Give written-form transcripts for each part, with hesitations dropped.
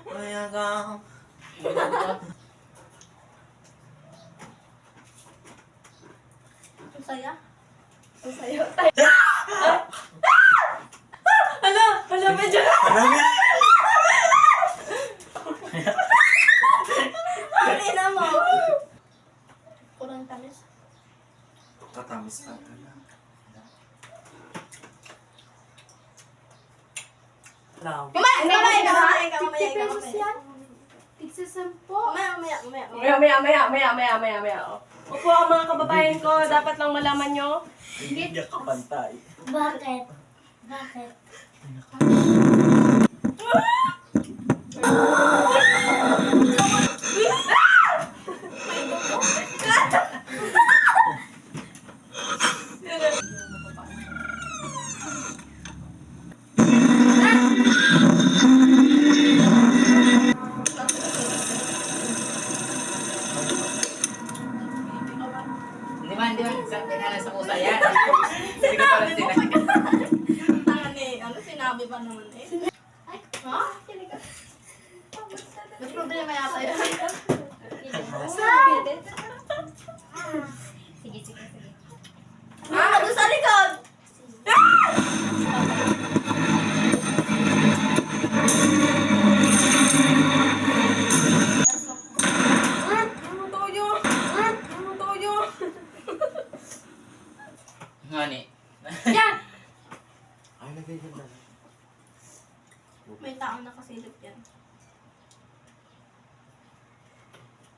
Mayagang. Ang saya. Ang sayo tayo. Hala, medyo na. Marami. Ang ina mo. Kurang tamis. Katamis pa ito na. Lang. Mamaya ka. 50 pesos yan. Tigsa 10. Mamaya. Maya. Opo, ang mga kababayan ko, dapat lang malaman nyo. Hindi ka pantay. Bakit? Hindi man, pinala sa kusa yan. Hindi ko pala Ano sinabi ba naman eh? Ay, ha? May problema yata yun. Sige. Doon sa likod! Ngani. Yan! Ay, lagay ka na. May taong nakasilip yan.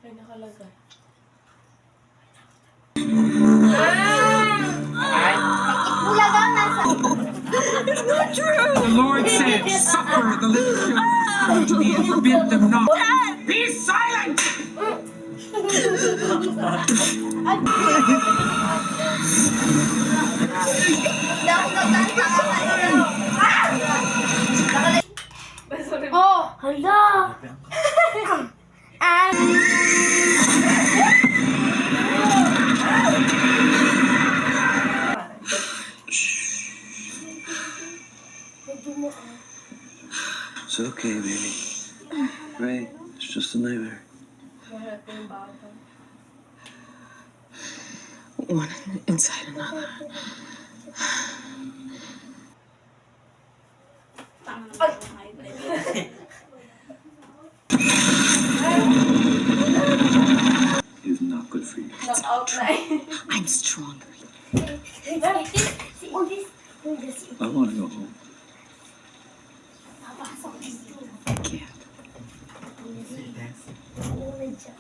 Ay, nakalagay. Bulaga nasa... The Lord said, suffer the little children to me and forbid them not. Be silent! Oh! Hala! It's okay, baby. Right? It's just a nightmare. One inside another. It's not good for you. Knock-out na eh. I'm stronger. Si Ulis. I want to go home. Papasok dito. I can't. Ulis siya.